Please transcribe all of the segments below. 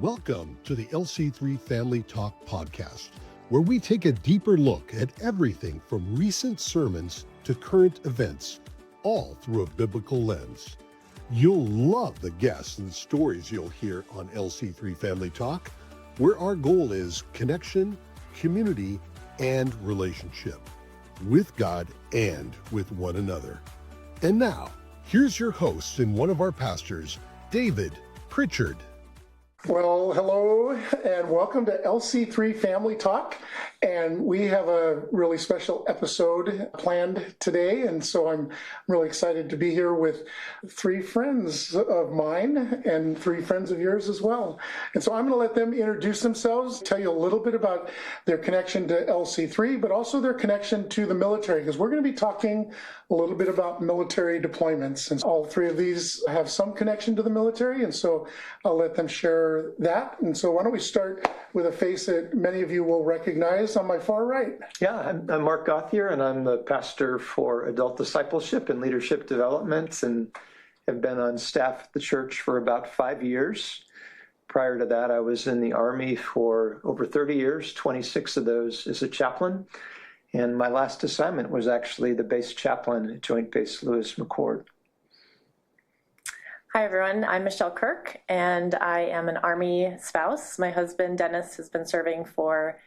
Welcome to the LC3 Family Talk podcast, where we take a deeper look at everything from recent sermons to current events, all through a biblical lens. You'll love the guests and stories you'll hear on LC3 Family Talk, where our goal is connection, community, and relationship with God and with one another. And now, here's your host and one of our pastors, David Pritchard. Well, hello and welcome to LC3 Family Talk. And we have a really special episode planned today. And so I'm really excited to be here with three friends of mine and three friends of yours as well. And so I'm going to let them introduce themselves, tell you a little bit about their connection to LC3, but also their connection to the military, because we're going to be talking a little bit about military deployments. And all three of these have some connection to the military. And so I'll let them share that. And so why don't we start with a face that many of you will recognize on my far right. Yeah, I'm Marc Gauthier, and I'm the pastor for adult discipleship and leadership development, and have been on staff at the church for about 5 years. Prior to that, I was in the Army for over 30 years, 26 of those as a chaplain. And my last assignment was actually the base chaplain at Joint Base Lewis McChord. Hi, everyone. I'm Michelle Kirk, and I am an Army spouse. My husband, Dennis, has been serving for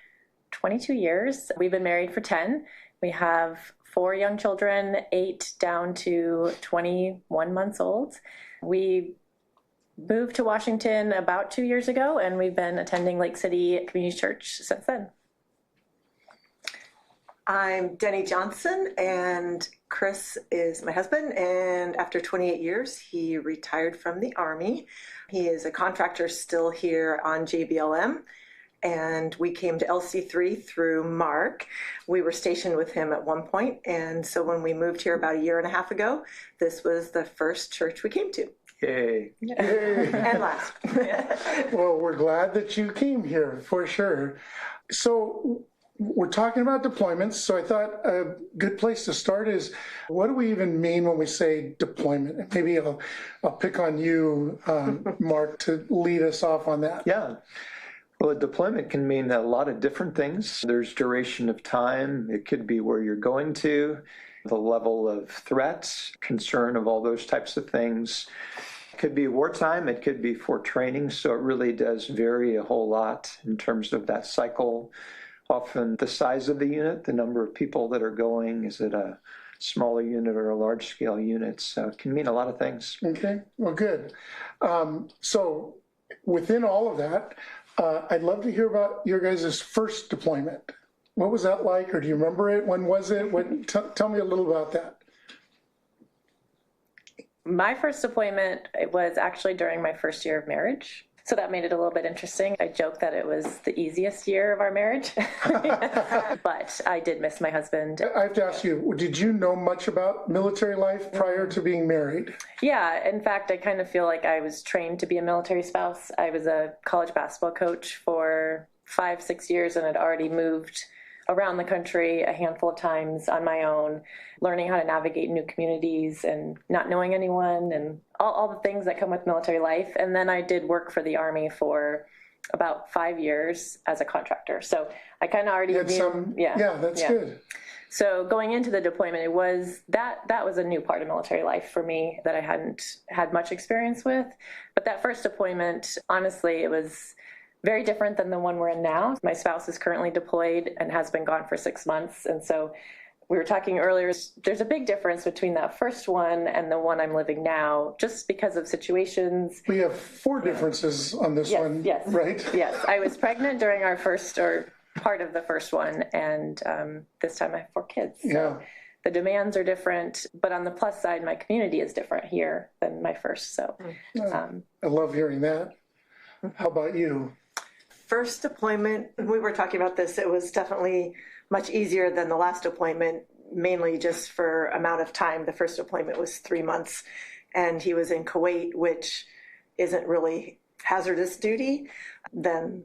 22 years. We've been married for 10. We have 4 young children, 8 down to 21 months old. We moved to Washington about 2 years ago, and we've been attending Lake City Community Church since then. I'm Deni Johnson, and Chris is my husband, and after 28 years, he retired from the Army. He is a contractor still here on JBLM, and we came to LC3 through Marc. We were stationed with him at one point, and so when we moved here about a year and a half ago, this was the first church we came to. Yay. Yay. And last. Well, we're glad that you came here, for sure. So we're talking about deployments, so I thought a good place to start is, what do we even mean when we say deployment? And maybe I'll pick on you, Marc, to lead us off on that. Yeah. Well, a deployment can mean a lot of different things. There's duration of time. It could be where you're going to, the level of threats, concern of all those types of things. It could be wartime. It could be for training. So it really does vary a whole lot in terms of that cycle. Often the size of the unit, the number of people that are going, is it a smaller unit or a large-scale unit? So it can mean a lot of things. Okay, well, good. So within all of that, I'd love to hear about your guys' first deployment. What was that like, or do you remember it? When was it? Tell me a little about that. My first deployment, it was actually during my first year of marriage. So that made it a little bit interesting. I joke that it was the easiest year of our marriage, but I did miss my husband. I have to ask you, did you know much about military life prior to being married? Yeah, in fact, I kind of feel like I was trained to be a military spouse. I was a college basketball coach for 5-6 years and had already moved around the country a handful of times on my own, learning how to navigate new communities and not knowing anyone and all the things that come with military life. And then I did work for the Army for about 5 years as a contractor. So I kind of already knew. That's good. So going into the deployment, it was that was a new part of military life for me that I hadn't had much experience with. But that first deployment, honestly, it was very different than the one we're in now. My spouse is currently deployed and has been gone for 6 months. And so we were talking earlier, there's a big difference between that first one and the one I'm living now, just because of situations. We have 4 differences on this one, right? Yes, I was pregnant during our first, or part of the first one, and this time I have 4 kids. So the demands are different, but on the plus side, my community is different here than my first. So I love hearing that. How about you? First deployment, we were talking about this, it was definitely much easier than the last deployment, mainly just for amount of time. The first deployment was 3 months, and he was in Kuwait, which isn't really hazardous duty then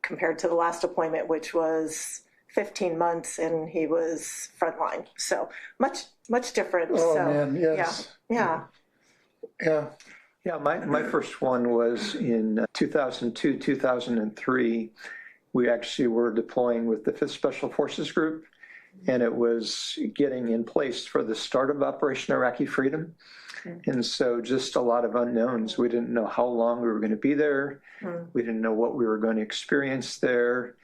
compared to the last deployment, which was 15 months, and he was frontline. So much different. Oh, man, yes. Yeah. Yeah, my first one was in 2002, 2003. We actually were deploying with the 5th Special Forces Group, and it was getting in place for the start of Operation Iraqi Freedom. And so just a lot of unknowns. We didn't know how long we were going to be there. We didn't know what we were going to experience there.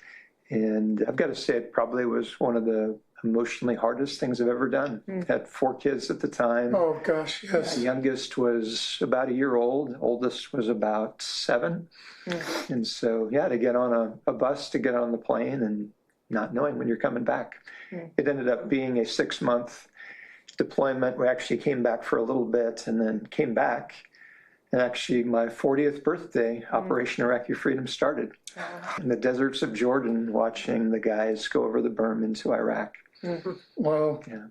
And I've got to say, it probably was one of the emotionally hardest things I've ever done. Had 4 kids at the time. Oh, gosh, yes. The youngest was about a year old. Oldest was about 7. And so, yeah, to get on a bus, to get on the plane and not knowing when you're coming back. It ended up being a 6-month deployment. We actually came back for a little bit and then came back. And actually, my 40th birthday, Operation Iraqi Freedom started in the deserts of Jordan, watching the guys go over the berm into Iraq. Wow. Yeah.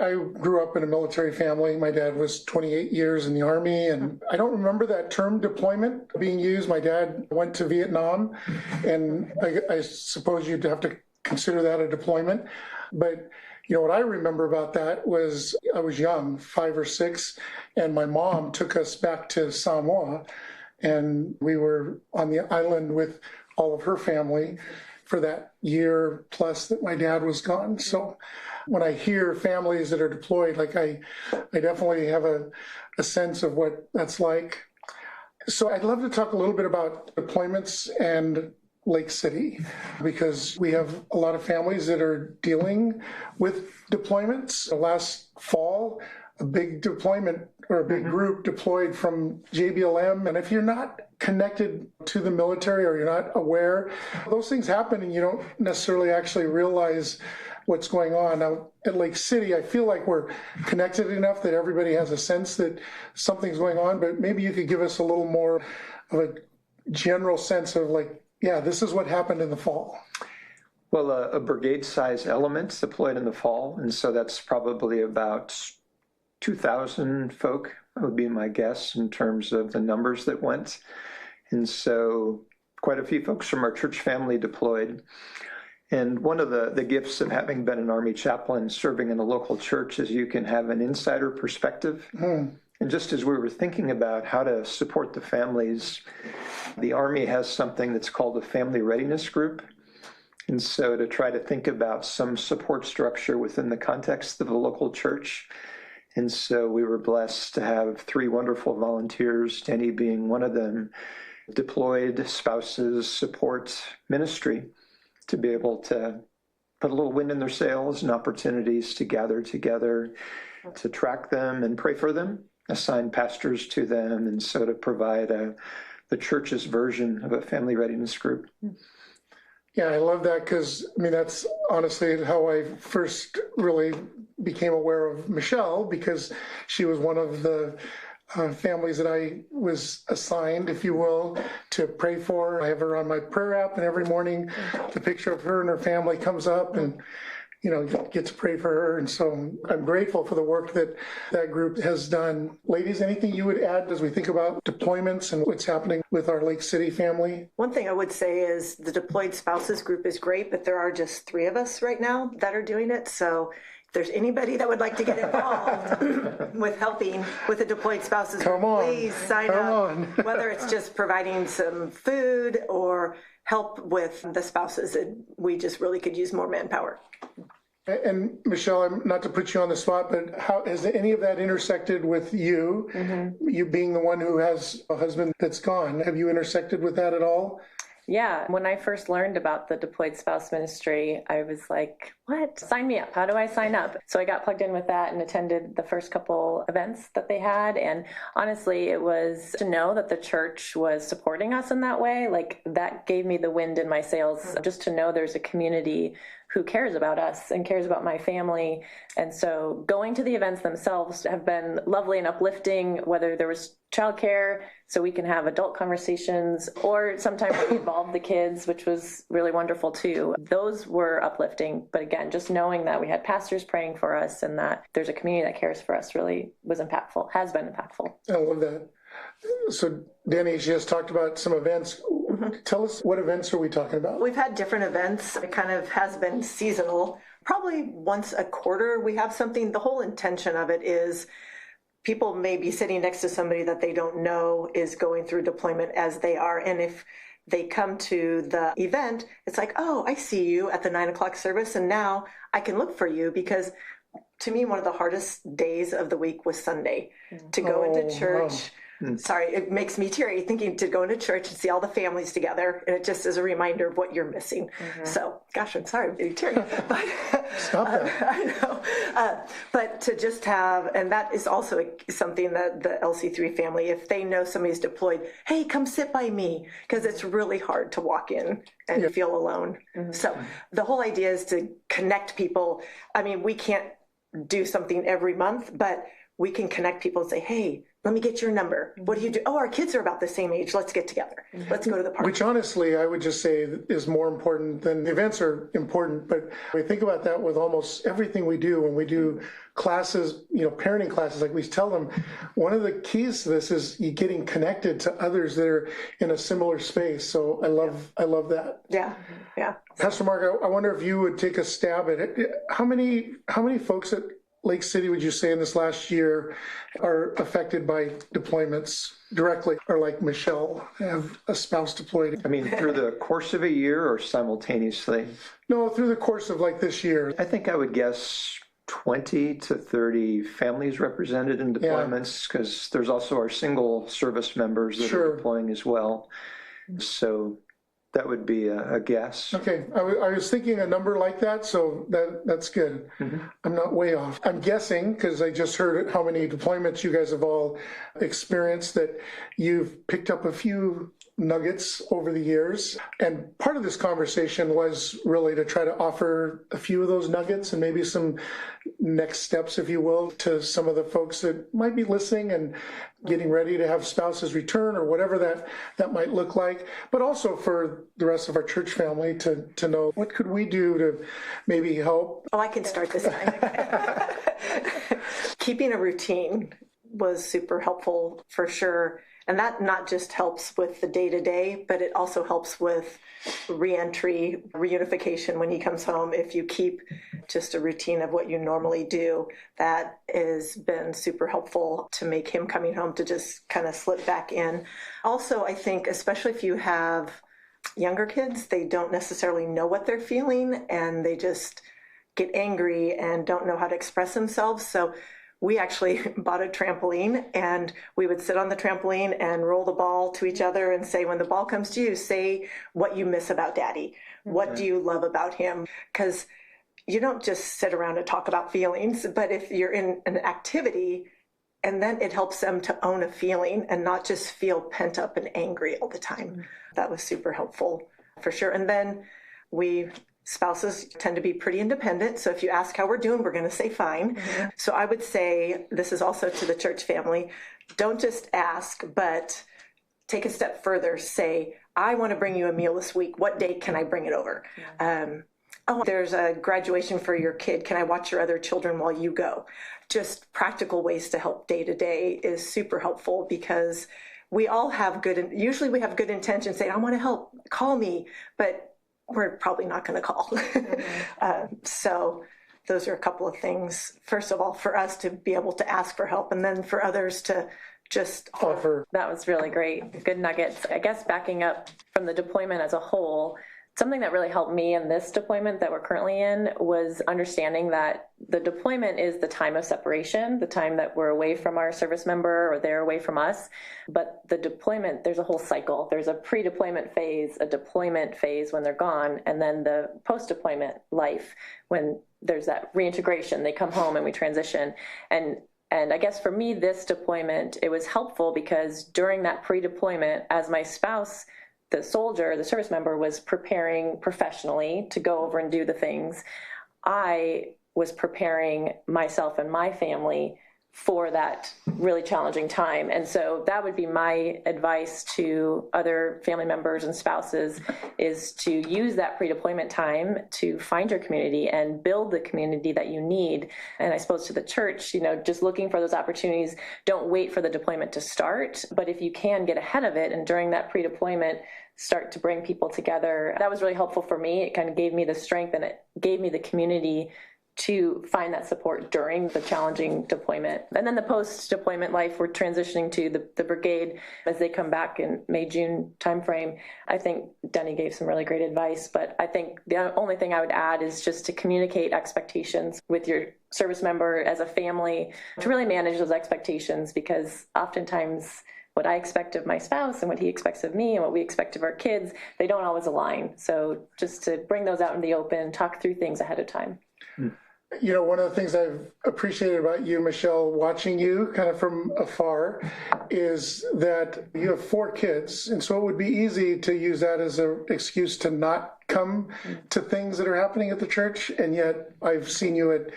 I grew up in a military family. My dad was 28 years in the Army, and I don't remember that term deployment being used. My dad went to Vietnam, and I suppose you'd have to consider that a deployment. But you know, what I remember about that was I was young, 5 or 6, and my mom took us back to Samoa, and we were on the island with all of her family for that year plus that my dad was gone. So when I hear families that are deployed, like I definitely have a sense of what that's like. So I'd love to talk a little bit about deployments and Lake City, because we have a lot of families that are dealing with deployments. Last fall, a big deployment or a big group deployed from JBLM. And if you're not connected to the military or you're not aware, those things happen and you don't necessarily actually realize what's going on. Now, at Lake City, I feel like we're connected enough that everybody has a sense that something's going on, but maybe you could give us a little more of a general sense of like, yeah, this is what happened in the fall. Well, a brigade-size element deployed in the fall, and so that's probably about 2,000 folk, would be my guess, in terms of the numbers that went. And so quite a few folks from our church family deployed. And one of the gifts of having been an Army chaplain serving in a local church is you can have an insider perspective. And just as we were thinking about how to support the families, the Army has something that's called a family readiness group. And so to try to think about some support structure within the context of a local church. And so we were blessed to have 3 wonderful volunteers, Deni being one of them, deployed spouses support ministry to be able to put a little wind in their sails and opportunities to gather together, to track them and pray for them, assign pastors to them, and so to provide the church's version of a family readiness group. Yeah, I love that because, I mean, that's honestly how I first really became aware of Michelle, because she was one of the families that I was assigned, if you will, to pray for. I have her on my prayer app, and every morning the picture of her and her family comes up, and you know, get to pray for her. And so I'm grateful for the work that that group has done. Ladies, anything you would add as we think about deployments and what's happening with our Lake City family? One thing I would say is the deployed spouses group is great, but there are just 3 of us right now that are doing it. So if there's anybody that would like to get involved with helping with the deployed spouses group, please sign up. Whether it's just providing some food or help with the spouses, we just really could use more manpower. And Michelle, not to put you on the spot, but how has any of that intersected with you? You being the one who has a husband that's gone, have you intersected with that at all? Yeah, when I first learned about the deployed spouse ministry, I was like, what? Sign me up. How do I sign up? So I got plugged in with that and attended the first couple events that they had. And honestly, it was to know that the church was supporting us in that way. Like, that gave me the wind in my sails, just to know there's a community who cares about us and cares about my family. And so going to the events themselves have been lovely and uplifting, whether there was childcare so we can have adult conversations, or sometimes we involved the kids, which was really wonderful too. Those were uplifting. But again, just knowing that we had pastors praying for us and that there's a community that cares for us really was impactful, has been impactful. I love that. So Deni, she just talked about some events. Tell us, what events are we talking about? We've had different events. It kind of has been seasonal. Probably once a quarter we have something. The whole intention of it is people may be sitting next to somebody that they don't know is going through deployment as they are. And if they come to the event, it's like, oh, I see you at the 9 o'clock service, and now I can look for you. Because to me, one of the hardest days of the week was Sunday to go into church. Wow. Sorry, it makes me teary thinking to go into church and see all the families together, and it just is a reminder of what you're missing. So, gosh, I'm sorry, I'm getting teary. But, Stop that. I know. But to just have, and that is also something that the LC3 family, if they know somebody's deployed, hey, come sit by me, because it's really hard to walk in and feel alone. So the whole idea is to connect people. I mean, we can't do something every month, but we can connect people and say, hey, let me get your number. What do you do? Oh, our kids are about the same age. Let's get together. Let's go to the park. Which honestly, I would just say is more important than events are important. But we think about that with almost everything we do. When we do classes, parenting classes, like we tell them, one of the keys to this is you getting connected to others that are in a similar space. So I love that. Yeah. Pastor Marc, I wonder if you would take a stab at it. How many folks at Lake City, would you say, in this last year are affected by deployments directly, or like Michelle, have a spouse deployed? I mean, through the course of a year or simultaneously? No, through the course of like this year. I think I would guess 20 to 30 families represented in deployments, because there's also our single service members that are deploying as well. So that would be a guess. Okay, I was thinking a number like that, so that's good. I'm not way off. I'm guessing, because I just heard how many deployments you guys have all experienced, that you've picked up a few nuggets over the years. And part of this conversation was really to try to offer a few of those nuggets and maybe some next steps, if you will, to some of the folks that might be listening and getting ready to have spouses return, or whatever that might look like. But also for the rest of our church family to know, what could we do to maybe help? Oh, I can start this time. Keeping a routine was super helpful for sure. And that not just helps with the day-to-day, but it also helps with reentry, reunification when he comes home. If you keep just a routine of what you normally do, that has been super helpful to make him coming home to just kind of slip back in. Also, I think, especially if you have younger kids, they don't necessarily know what they're feeling, and they just get angry and don't know how to express themselves. So we actually bought a trampoline, and we would sit on the trampoline and roll the ball to each other and say, when the ball comes to you, say what you miss about Daddy. What do you love about him? Because you don't just sit around and talk about feelings, but if you're in an activity, and then it helps them to own a feeling and not just feel pent up and angry all the time. That was super helpful for sure. And then spouses tend to be pretty independent. So if you ask how we're doing, we're going to say fine. So I would say, this is also to the church family, don't just ask, but take a step further. Say, I want to bring you a meal this week. What day can I bring it over? Oh, there's a graduation for your kid. Can I watch your other children while you go? Just practical ways to help day to day is super helpful, because we all have usually we have good intentions saying, I want to help, call me, but we're probably not going to call. So those are a couple of things. First of all, for us to be able to ask for help, and then for others to just offer. That was really great. Good nuggets. I guess backing up from the deployment as a whole, something that really helped me in this deployment that we're currently in was understanding that the deployment is the time of separation, the time that we're away from our service member or they're away from us. But the deployment, there's a whole cycle. There's a pre-deployment phase, a deployment phase when they're gone, and then the post-deployment life when there's that reintegration. They come home and we transition. And I guess for me, this deployment, it was helpful because during that pre-deployment, as my spouse, the soldier, the service member, was preparing professionally to go over and do the things, I was preparing myself and my family for that really challenging time. And so that would be my advice to other family members and spouses, is to use that pre-deployment time to find your community and build the community that you need. And I suppose to the church, just looking for those opportunities. Don't wait for the deployment to start, but if you can get ahead of it and during that pre-deployment start to bring people together. That was really helpful for me. It kind of gave me the strength, and it gave me the community to find that support during the challenging deployment. And then the post-deployment life, we're transitioning to the brigade as they come back in May, June timeframe. I think Deni gave some really great advice, but I think the only thing I would add is just to communicate expectations with your service member as a family, to really manage those expectations, because oftentimes what I expect of my spouse and what he expects of me and what we expect of our kids, they don't always align. So just to bring those out in the open, talk through things ahead of time. You know, one of the things I've appreciated about you, Michelle, watching you kind of from afar, is that you have 4 kids. And so it would be easy to use that as an excuse to not come to things that are happening at the church. And yet I've seen you at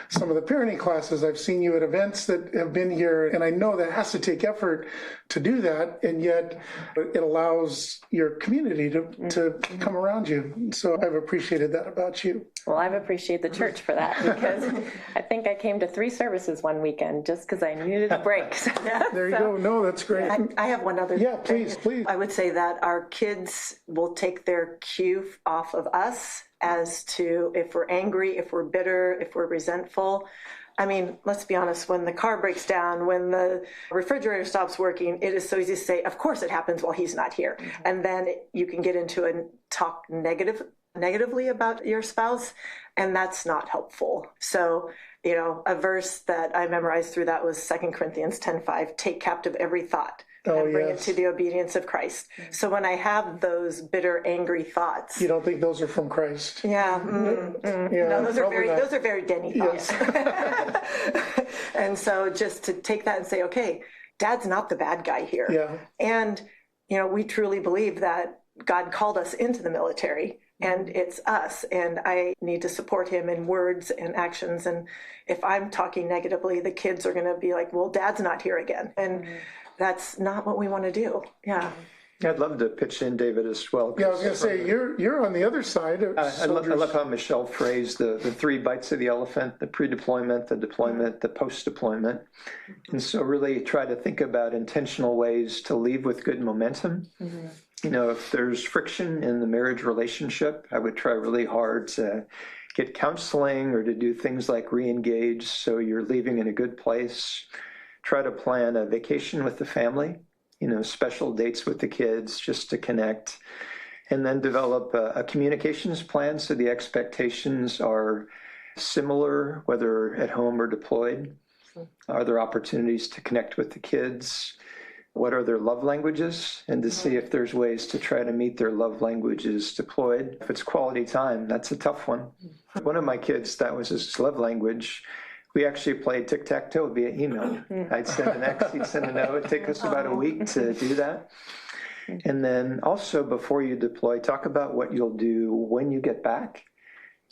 some of the parenting classes. I've seen you at events that have been here. And I know that has to take effort to do that. And yet it allows your community to come around you. So I've appreciated that about you. Well, I've appreciated the church for that, because I think I came to 3 services one weekend just because I needed a break. There you go. No, that's great. I have one other Yeah, thing. please. I would say that our kids will take their cue off of us as to if we're angry, if we're bitter, if we're resentful. I mean, let's be honest, when the car breaks down, when the refrigerator stops working, it is so easy to say, of course it happens while he's not here. Mm-hmm. And then you can get into a talk negatively about your spouse, and that's not helpful. So, you know, a verse that I memorized through that was 2 Corinthians 10:5, take captive every thought. And bring it to the obedience of Christ. So when I have those bitter, angry thoughts, you don't think those are from Christ? Yeah, yeah. No, those are very Deni thoughts. Yes. And so just to take that and say, okay, Dad's not the bad guy here. Yeah. And you know, we truly believe that God called us into the military. And it's us, and I need to support him in words and actions. And if I'm talking negatively, the kids are going to be like, well, Dad's not here again. And that's not what we want to do. Yeah. I'd love to pitch in, David, as well. Yeah, I was going to say, you're on the other side of I love how Michelle phrased the 3 bites of the elephant: the pre-deployment, the deployment, the post-deployment. And so really try to think about intentional ways to leave with good momentum. Mm-hmm. You know, if there's friction in the marriage relationship, I would try really hard to get counseling or to do things like re-engage so you're leaving in a good place. Try to plan a vacation with the family, you know, special dates with the kids just to connect, and then develop a communications plan so the expectations are similar, whether at home or deployed. Are there opportunities to connect with the kids? What are their love languages? And to see if there's ways to try to meet their love languages deployed. If it's quality time, that's a tough one. One of my kids, that was his love language. We actually played tic-tac-toe via email. I'd send an X, he'd send a no. It'd take us about a week to do that. And then also before you deploy, talk about what you'll do when you get back,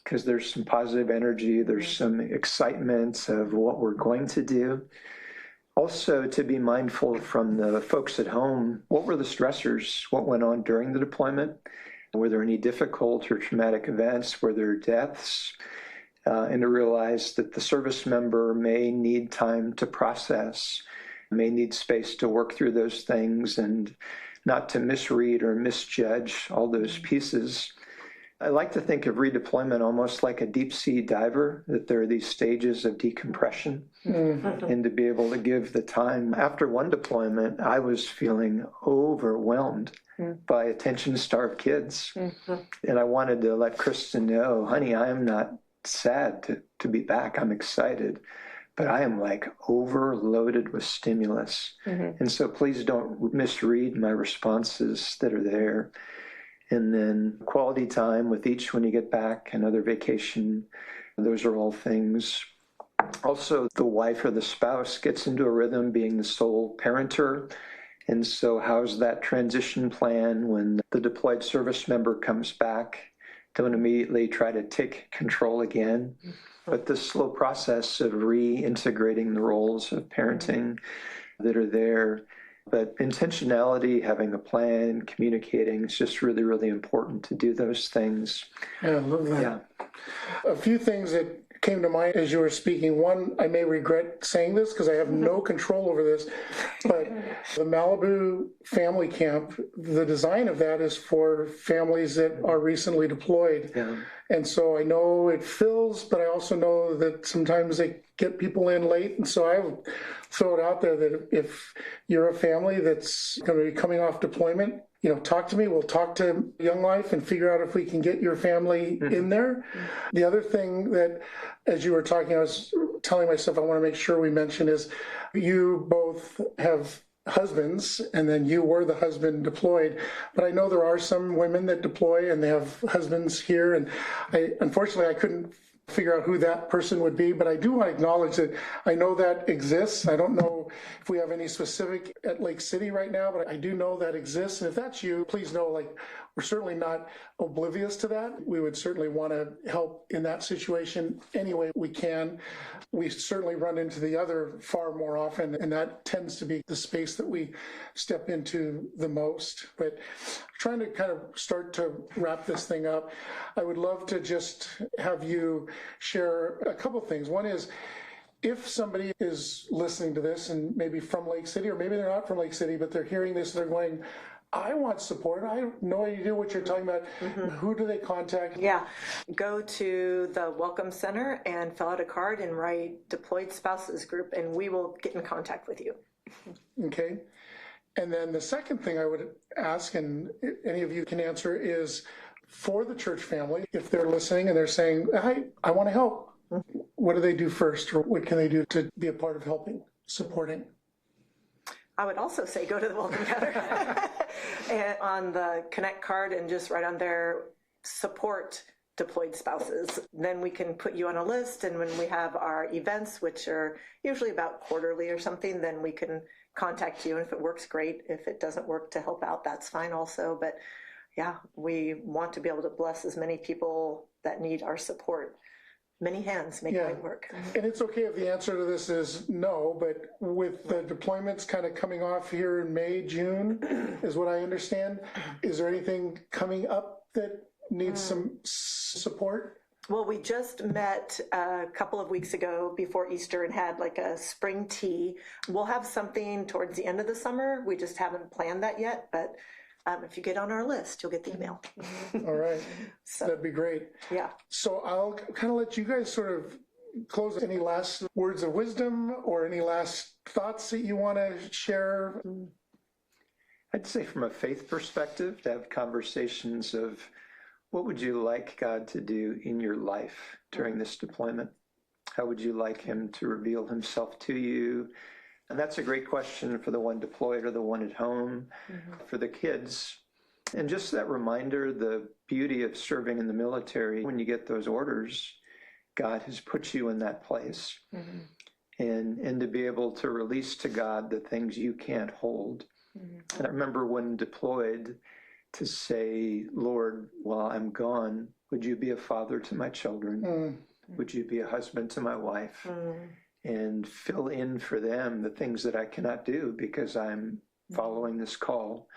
because there's some positive energy, there's some excitement of what we're going to do. Also, to be mindful from the folks at home, what were the stressors? What went on during the deployment? Were there any difficult or traumatic events? Were there deaths? And to realize that the service member may need time to process, may need space to work through those things, and not to misread or misjudge all those pieces. I like to think of redeployment almost like a deep sea diver, that there are these stages of decompression, and to be able to give the time. After one deployment, I was feeling overwhelmed by attention-starved kids. And I wanted to let Kristen know, honey, I am not sad to be back. I'm excited, but I am like overloaded with stimulus. And so please don't misread my responses that are there. And then quality time with each when you get back, another vacation. Those are all things. Also, the wife or the spouse gets into a rhythm being the sole parenter. And so how's that transition plan when the deployed service member comes back? Don't immediately try to take control again, but the slow process of reintegrating the roles of parenting that are there. But intentionality, having a plan, communicating, is just really, really important to do those things. Yeah, I love that. Yeah. A few things that came to mind as you were speaking. One, I may regret saying this because I have no control over this, but the Malibu family camp, the design of that is for families that are recently deployed. Yeah. And so I know it fills, but I also know that sometimes they get people in late. And so I would throw it out there that if you're a family that's going to be coming off deployment, talk to me. We'll talk to Young Life and figure out if we can get your family in there. The other thing that, as you were talking, I was telling myself I want to make sure we mention is you both have husbands, and then you were the husband deployed. But I know there are some women that deploy and they have husbands here, and unfortunately I couldn't figure out who that person would be, but I do want to acknowledge that I know that exists. I don't know if we have any specific at Lake City right now, but I do know that exists. And if that's you, please know, we're certainly not oblivious to that. We would certainly want to help in that situation any way we can. We certainly run into the other far more often, and that tends to be the space that we step into the most. But trying to kind of start to wrap this thing up, I would love to just have you share a couple things. One is, if somebody is listening to this and maybe from Lake City, or maybe they're not from Lake City, but they're hearing this, they're going, I want support. I have no idea what you're talking about. Who do they contact? Yeah. Go to the Welcome Center and fill out a card and write Deployed Spouses Group, and we will get in contact with you. Okay. And then the second thing I would ask, and any of you can answer, is for the church family, if they're listening and they're saying, hi, I want to help, what do they do first? Or what can they do to be a part of helping, supporting? I would also say go to the Welcome Counter and on the Connect card and just write on there, support deployed spouses. Then we can put you on a list, and when we have our events, which are usually about quarterly or something, then we can contact you. And if it works, great. If it doesn't work to help out, that's fine also. But yeah, we want to be able to bless as many people that need our support. Many hands make light work. And it's okay if the answer to this is no, but with the deployments kind of coming off here in May, June, is what I understand. Is there anything coming up that needs some support? Well, we just met a couple of weeks ago before Easter and had like a spring tea. We'll have something towards the end of the summer. We just haven't planned that yet, but if you get on our list, you'll get the email. All right. So, that'd be great. Yeah. So I'll kind of let you guys sort of close. Any last words of wisdom or any last thoughts that you want to share? I'd say from a faith perspective, to have conversations of what would you like God to do in your life during this deployment? How would you like him to reveal himself to you? And that's a great question for the one deployed or the one at home, for the kids. And just that reminder, the beauty of serving in the military, when you get those orders, God has put you in that place. And to be able to release to God the things you can't hold. And I remember when deployed to say, Lord, while I'm gone, would you be a father to my children? Would you be a husband to my wife? And fill in for them the things that I cannot do because I'm following this call.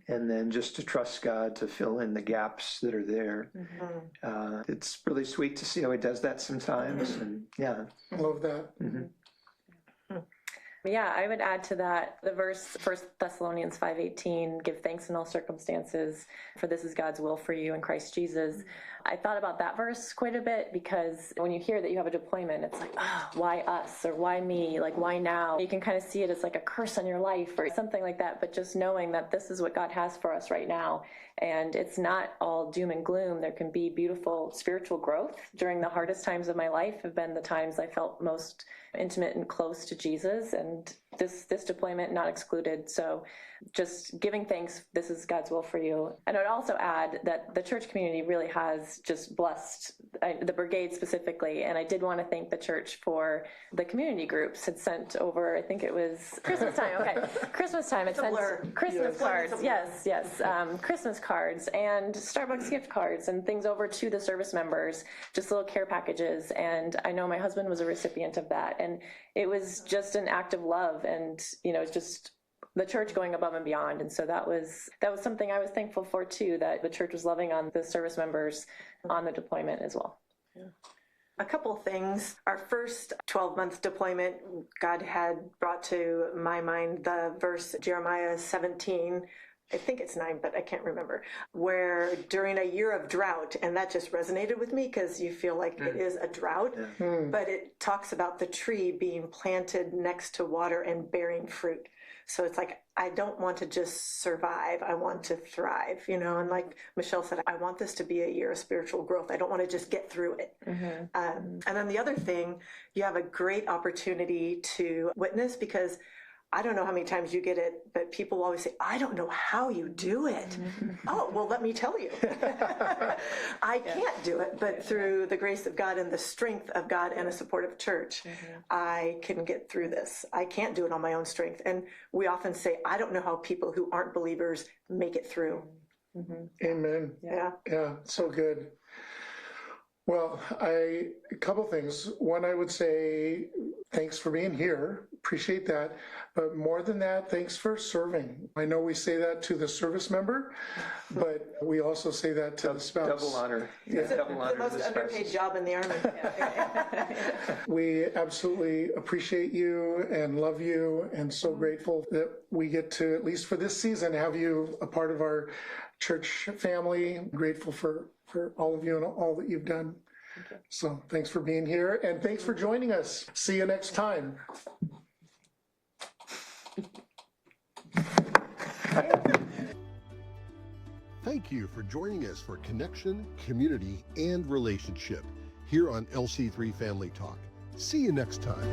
And then just to trust God to fill in the gaps that are there. It's really sweet to see how he does that sometimes. And yeah. I love that. Yeah, I would add to that the verse 1 Thessalonians 5:18, give thanks in all circumstances, for this is God's will for you in Christ Jesus. I thought about that verse quite a bit because when you hear that you have a deployment, it's like, oh, why us or why me? Like, why now? You can kind of see it as like a curse on your life or something like that, but just knowing that this is what God has for us right now. And it's not all doom and gloom. There can be beautiful spiritual growth. During the hardest times of my life have been the times I felt most intimate and close to Jesus, and this deployment not excluded. So just giving thanks, this is God's will for you. And I would also add that the church community really has just blessed the brigade specifically. And I did want to thank the church for the community groups had sent over, I think it was Christmas time. Okay. Christmas time. It sent Christmas cards. Yes. Christmas cards and Starbucks gift cards and things over to the service members, just little care packages. And I know my husband was a recipient of that. And it was just an act of love, and it's just the church going above and beyond. And so that was something I was thankful for too, that the church was loving on the service members on the deployment as well. A couple things. Our first 12-month deployment, God had brought to my mind the verse Jeremiah 17, I think it's 9, but I can't remember, where during a year of drought, and that just resonated with me because you feel like it is a drought, but it talks about the tree being planted next to water and bearing fruit. So it's like, I don't want to just survive. I want to thrive, and like Michelle said, I want this to be a year of spiritual growth. I don't want to just get through it. And then the other thing, you have a great opportunity to witness, because I don't know how many times you get it, but people always say, I don't know how you do it. Oh, well, let me tell you. I can't do it, but through the grace of God and the strength of God and a supportive church, I can get through this. I can't do it on my own strength. And we often say, I don't know how people who aren't believers make it through. Amen. Yeah, so good. Well, a couple things. One, I would say thanks for being here. Appreciate that. But more than that, thanks for serving. I know we say that to the service member, but we also say that to the spouse. Double honor. It's the most underpaid job in the Army. We absolutely appreciate you and love you, and so grateful that we get to, at least for this season, have you a part of our church family. Grateful for all of you and all that you've done. So thanks for being here, and thanks for joining us. See you next time. Thank you for joining us for connection, community, and relationship here on LC3 Family Talk. See you next time.